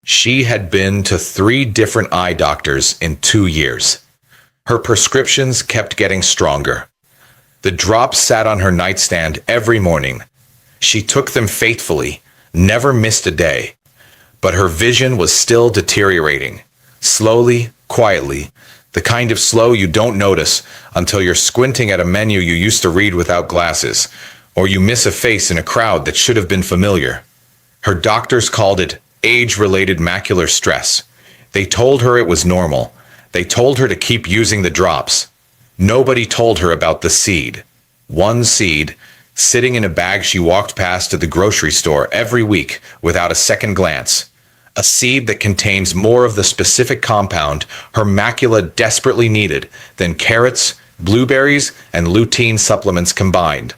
She had been to 3 different eye doctors in 2 years. Her prescriptions kept getting stronger. The drops sat on her nightstand every morning. She took them faithfully, never missed a day. But her vision was still deteriorating. Slowly, quietly, the kind of slow you don't notice until you're squinting at a menu you used to read without glasses, or you miss a face in a crowd that should have been familiar. Her doctors called it age-related macular stress. They told her it was normal. They told her to keep using the drops. Nobody told her about the seed. One seed, sitting in a bag she walked past at the grocery store every week without a second glance. A seed that contains more of the specific compound her macula desperately needed than carrots, blueberries, and lutein supplements combined.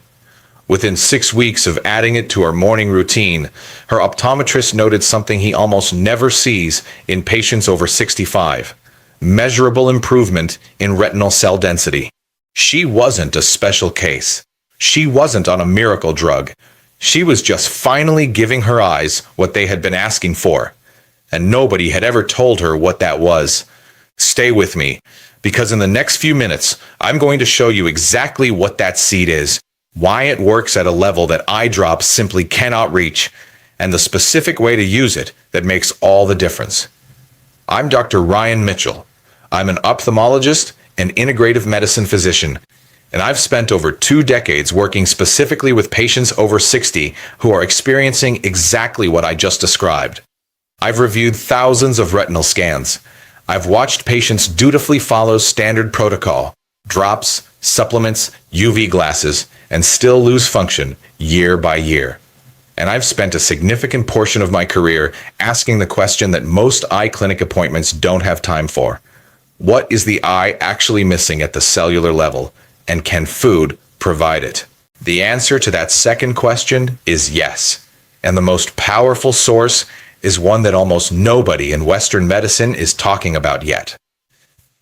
Within 6 weeks of adding it to her morning routine, her optometrist noted something he almost never sees in patients over 65. Measurable improvement in retinal cell density. She wasn't a special case. She wasn't on a miracle drug. She was just finally giving her eyes what they had been asking for. And nobody had ever told her what that was. Stay with me, because in the next few minutes, I'm going to show you exactly what that seed is, why it works at a level that eye drops simply cannot reach, and the specific way to use it that makes all the difference. I'm Dr. Ryan Mitchell. I'm an ophthalmologist and integrative medicine physician, and I've spent over 2 decades working specifically with patients over 60 who are experiencing exactly what I just described. I've reviewed thousands of retinal scans. I've watched patients dutifully follow standard protocol, drops, supplements, UV glasses, and still lose function year by year. And I've spent a significant portion of my career asking the question that most eye clinic appointments don't have time for. What is the eye actually missing at the cellular level, and can food provide it? The answer to that second question is yes. And the most powerful source is one that almost nobody in Western medicine is talking about yet.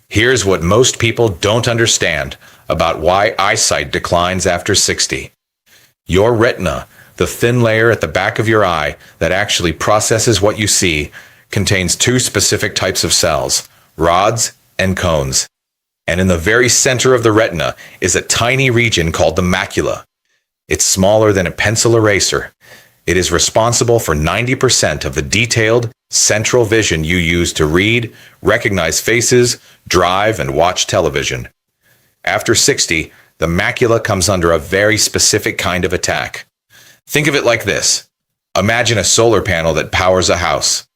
Here's what most people don't understand about why eyesight declines after 60. Your retina, the thin layer at the back of your eye that actually processes what you see, contains 2 specific types of cells, rods and cones. And in the very center of the retina is a tiny region called the macula. It's smaller than a pencil eraser. It is responsible for 90% of the detailed, central vision you use to read, recognize faces, drive, and watch television. After 60, the macula comes under a very specific kind of attack. Think of it like this. Imagine a solar panel that powers a house.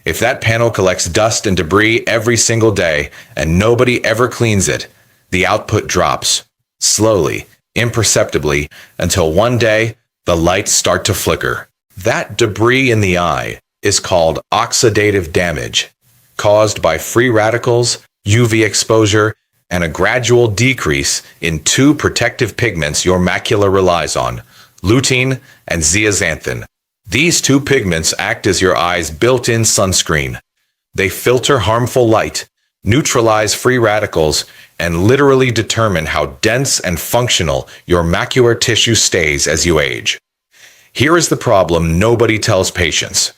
If that panel collects dust and debris every single day and nobody ever cleans it, the output drops, slowly, imperceptibly, until one day, the lights start to flicker. That debris in the eye is called oxidative damage, caused by free radicals, UV exposure, and a gradual decrease in 2 protective pigments your macula relies on, lutein and zeaxanthin. These 2 pigments act as your eye's built-in sunscreen. They filter harmful light, neutralize free radicals, and literally determine how dense and functional your macular tissue stays as you age. Here is the problem nobody tells patients.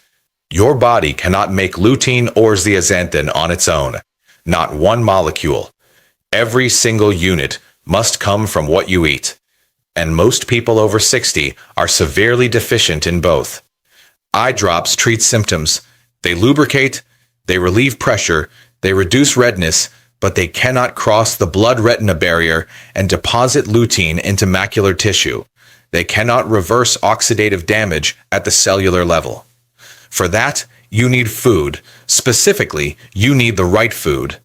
Your body cannot make lutein or zeaxanthin on its own. Not one molecule. Every single unit must come from what you eat. And most people over 60 are severely deficient in both. Eye drops treat symptoms. They lubricate, they relieve pressure, they reduce redness, but they cannot cross the blood-retina barrier and deposit lutein into macular tissue. They cannot reverse oxidative damage at the cellular level. For that, you need food. Specifically, you need the right food.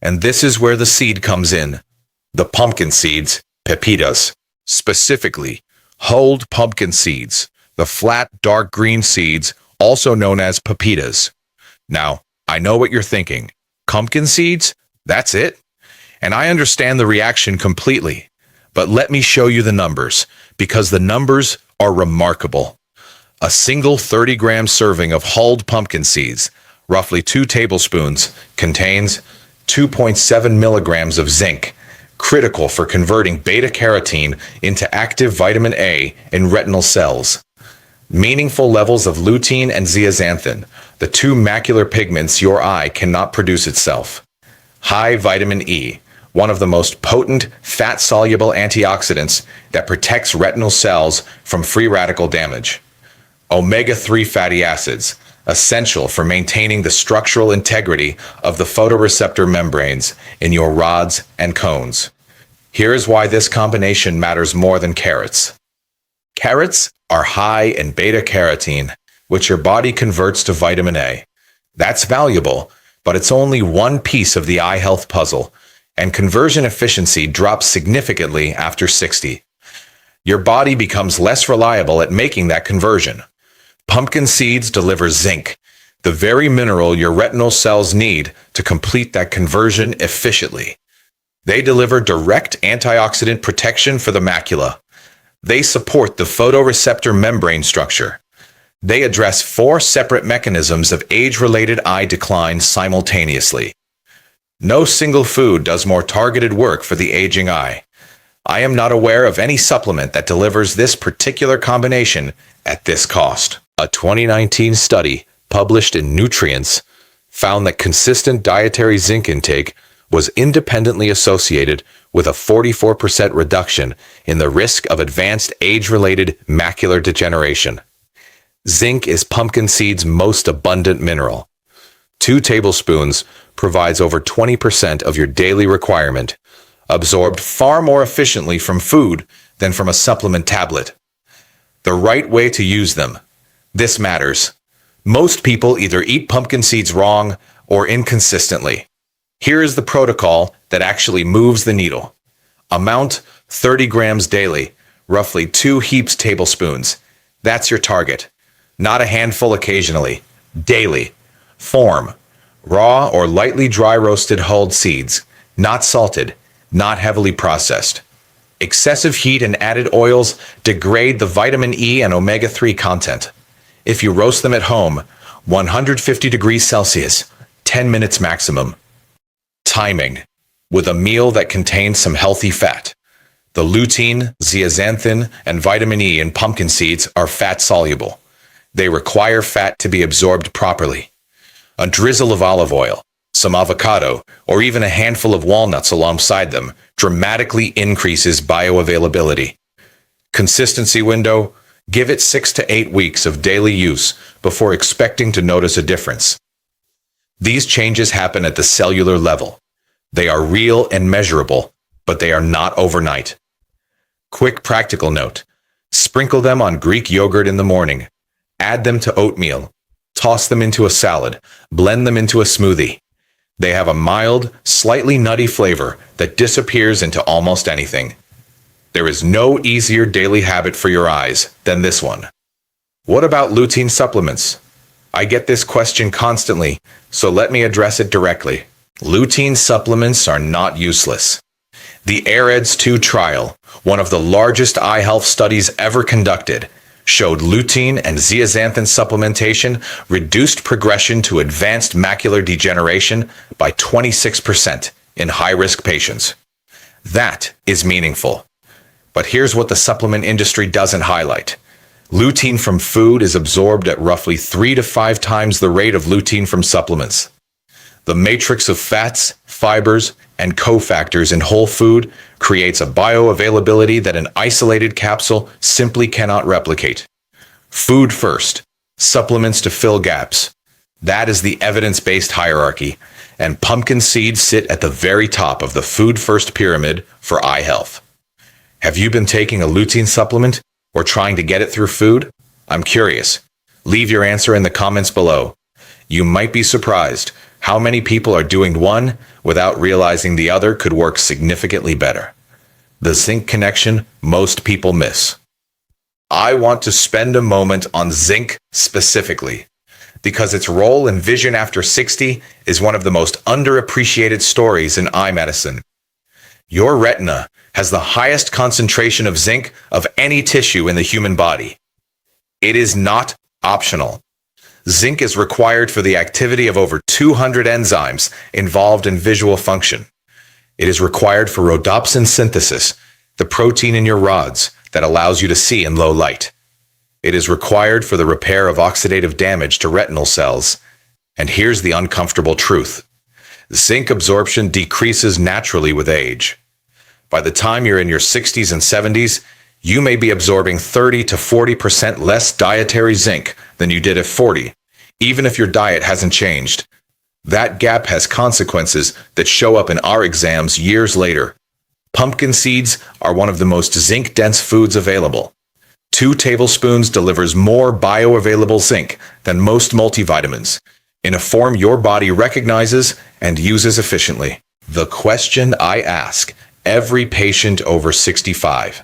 And this is where the seed comes in. The pumpkin seeds, pepitas. Specifically, hulled pumpkin seeds, the flat dark green seeds, also known as pepitas. Now, I know what you're thinking. Pumpkin seeds? That's it? And I understand the reaction completely. But let me show you the numbers, because the numbers are remarkable. A single 30-gram serving of hulled pumpkin seeds, roughly 2 tablespoons, contains 2.7 milligrams of zinc, critical for converting beta-carotene into active vitamin A in retinal cells. Meaningful levels of lutein and zeaxanthin, the two macular pigments your eye cannot produce itself. High vitamin E, one of the most potent fat-soluble antioxidants that protects retinal cells from free radical damage. Omega-3 fatty acids, essential for maintaining the structural integrity of the photoreceptor membranes in your rods and cones. Here's why this combination matters more than carrots. Carrots are high in beta-carotene, which your body converts to vitamin A. That's valuable, but it's only one piece of the eye health puzzle, and conversion efficiency drops significantly after 60. Your body becomes less reliable at making that conversion. Pumpkin seeds deliver zinc, the very mineral your retinal cells need to complete that conversion efficiently. They deliver direct antioxidant protection for the macula. They support the photoreceptor membrane structure. They address 4 separate mechanisms of age-related eye decline simultaneously. No single food does more targeted work for the aging eye. I am not aware of any supplement that delivers this particular combination at this cost. A 2019 study published in Nutrients found that consistent dietary zinc intake was independently associated with a 44% reduction in the risk of advanced age-related macular degeneration. Zinc is pumpkin seed's most abundant mineral. 2 tablespoons provides over 20% of your daily requirement, absorbed far more efficiently from food than from a supplement tablet. The right way to use them. This matters. Most people either eat pumpkin seeds wrong or inconsistently. Here is the protocol that actually moves the needle. Amount 30 grams daily, roughly 2 heaped tablespoons. That's your target. Not a handful occasionally. Daily. Form: raw or lightly dry roasted hulled seeds, not salted, not heavily processed. Excessive heat and added oils degrade the vitamin E and omega-3 content. If you roast them at home, 150 degrees Celsius, 10 minutes maximum. Timing: with a meal that contains some healthy fat. The lutein, zeaxanthin, and vitamin E in pumpkin seeds are fat-soluble. They require fat to be absorbed properly. A drizzle of olive oil, some avocado, or even a handful of walnuts alongside them dramatically increases bioavailability. Consistency window: give it 6 to 8 weeks of daily use before expecting to notice a difference. These changes happen at the cellular level. They are real and measurable, but they are not overnight. Quick practical note: sprinkle them on Greek yogurt in the morning. Add them to oatmeal. Toss them into a salad. Blend them into a smoothie. They have a mild, slightly nutty flavor that disappears into almost anything. There is no easier daily habit for your eyes than this one. What about lutein supplements? I get this question constantly, so let me address it directly. Lutein supplements are not useless. The AREDS 2 trial, one of the largest eye health studies ever conducted, showed lutein and zeaxanthin supplementation reduced progression to advanced macular degeneration by 26% in high-risk patients. That is meaningful. But here's what the supplement industry doesn't highlight. Lutein from food is absorbed at roughly 3 to 5 times the rate of lutein from supplements. The matrix of fats, fibers, and cofactors in whole food creates a bioavailability that an isolated capsule simply cannot replicate. Food first, supplements to fill gaps. That is the evidence-based hierarchy, and pumpkin seeds sit at the very top of the food-first pyramid for eye health. Have you been taking a lutein supplement or trying to get it through food? I'm curious. Leave your answer in the comments below. You might be surprised how many people are doing one without realizing the other could work significantly better. The zinc connection most people miss. I want to spend a moment on zinc specifically, because its role in vision after 60 is one of the most underappreciated stories in eye medicine. Your retina has the highest concentration of zinc of any tissue in the human body. It is not optional. Zinc is required for the activity of over 200 enzymes involved in visual function. It is required for rhodopsin synthesis, the protein in your rods that allows you to see in low light. It is required for the repair of oxidative damage to retinal cells And here's the uncomfortable truth. Zinc absorption decreases naturally with age. By the time you're in your 60s and 70s, you may be absorbing 30 to 40% less dietary zinc than you did at 40, even if your diet hasn't changed. That gap has consequences that show up in our exams years later. Pumpkin seeds are one of the most zinc-dense foods available. 2 tablespoons delivers more bioavailable zinc than most multivitamins, in a form your body recognizes and uses efficiently. The question I ask every patient over 65.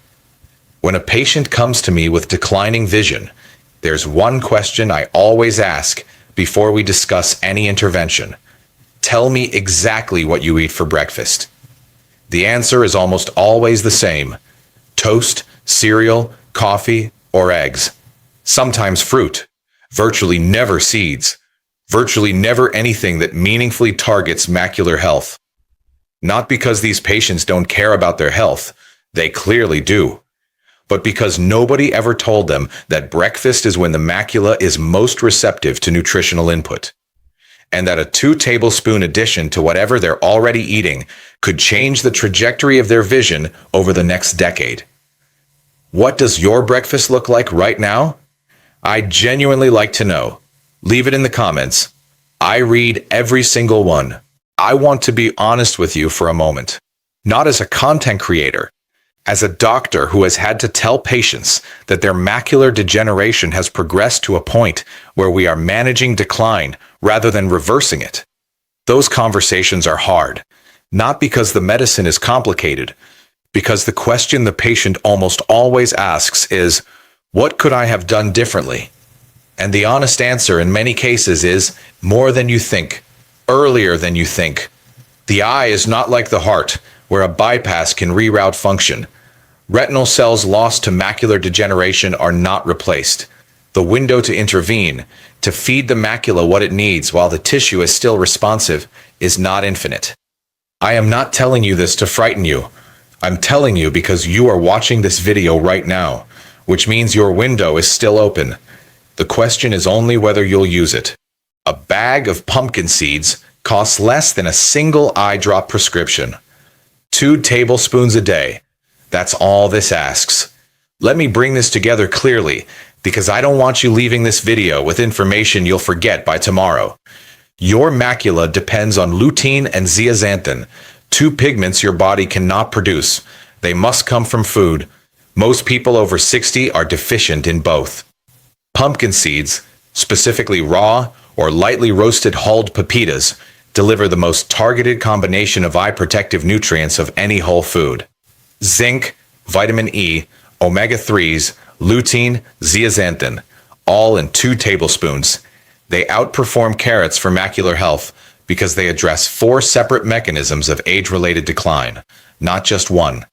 When a patient comes to me with declining vision, there's one question I always ask before we discuss any intervention. Tell me exactly what you eat for breakfast. The answer is almost always the same: toast, cereal, coffee, or eggs. Sometimes fruit. Virtually never seeds. Virtually never anything that meaningfully targets macular health. Not because these patients don't care about their health, they clearly do, but because nobody ever told them that breakfast is when the macula is most receptive to nutritional input, and that a 2-tablespoon addition to whatever they're already eating could change the trajectory of their vision over the next decade. What does your breakfast look like right now? I'd genuinely like to know. Leave it in the comments. I read every single one. I want to be honest with you for a moment. Not as a content creator, as a doctor who has had to tell patients that their macular degeneration has progressed to a point where we are managing decline rather than reversing it. Those conversations are hard, not because the medicine is complicated, because the question the patient almost always asks is, what could I have done differently? And the honest answer in many cases is, more than you think, earlier than you think. The eye is not like the heart, where a bypass can reroute function. Retinal cells lost to macular degeneration are not replaced. The window to intervene, to feed the macula what it needs while the tissue is still responsive, is not infinite. I am not telling you this to frighten you. I'm telling you because you are watching this video right now, which means your window is still open. The question is only whether you'll use it. A bag of pumpkin seeds costs less than a single eye drop prescription. 2 tablespoons a day. That's all this asks. Let me bring this together clearly, because I don't want you leaving this video with information you'll forget by tomorrow. Your macula depends on lutein and zeaxanthin, 2 pigments your body cannot produce. They must come from food. Most people over 60 are deficient in both. Pumpkin seeds, specifically raw or lightly roasted hulled pepitas, deliver the most targeted combination of eye protective nutrients of any whole food. Zinc, vitamin E, omega-3s, lutein, zeaxanthin, all in 2 tablespoons. They outperform carrots for macular health because they address 4 separate mechanisms of age-related decline, not just one.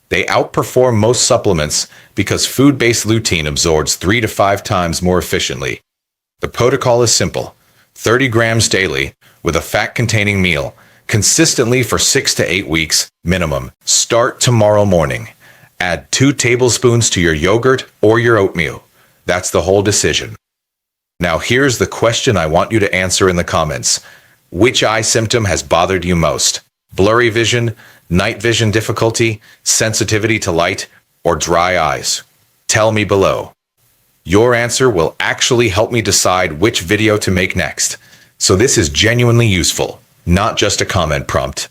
They outperform most supplements because food-based lutein absorbs 3 to 5 times more efficiently. The protocol is simple: 30 grams daily with a fat-containing meal, consistently for 6 to 8 weeks minimum. Start tomorrow morning. Add 2 tablespoons to your yogurt or your oatmeal. That's the whole decision. Now here's the question I want you to answer in the comments. Which eye symptom has bothered you most? Blurry vision, night vision difficulty, sensitivity to light, or dry eyes? Tell me below. Your answer will actually help me decide which video to make next. So this is genuinely useful, not just a comment prompt.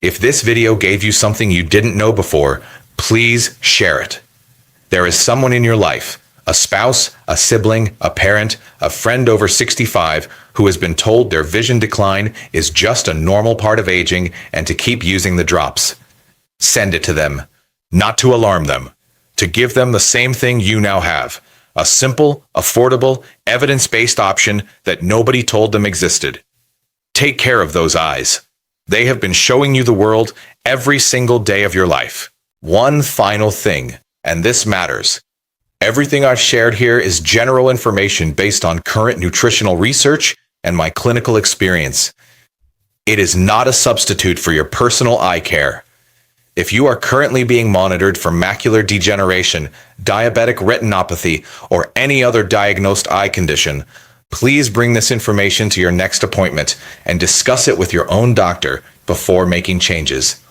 If this video gave you something you didn't know before, please share it. There is someone in your life, a spouse, a sibling, a parent, a friend over 65, who has been told their vision decline is just a normal part of aging and to keep using the drops. Send it to them, not to alarm them, to give them the same thing you now have: a simple, affordable, evidence-based option that nobody told them existed. Take care of those eyes. They have been showing you the world every single day of your life. One final thing, and this matters. Everything I've shared here is general information based on current nutritional research and my clinical experience. It is not a substitute for your personal eye care. If you are currently being monitored for macular degeneration, diabetic retinopathy, or any other diagnosed eye condition, Please bring this information to your next appointment and discuss it with your own doctor before making changes.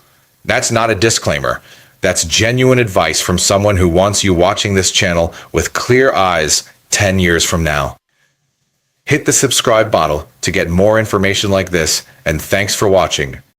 That's not a disclaimer. That's genuine advice from someone who wants you watching this channel with clear eyes 10 years from now. Hit the subscribe button to get more information like this, and thanks for watching.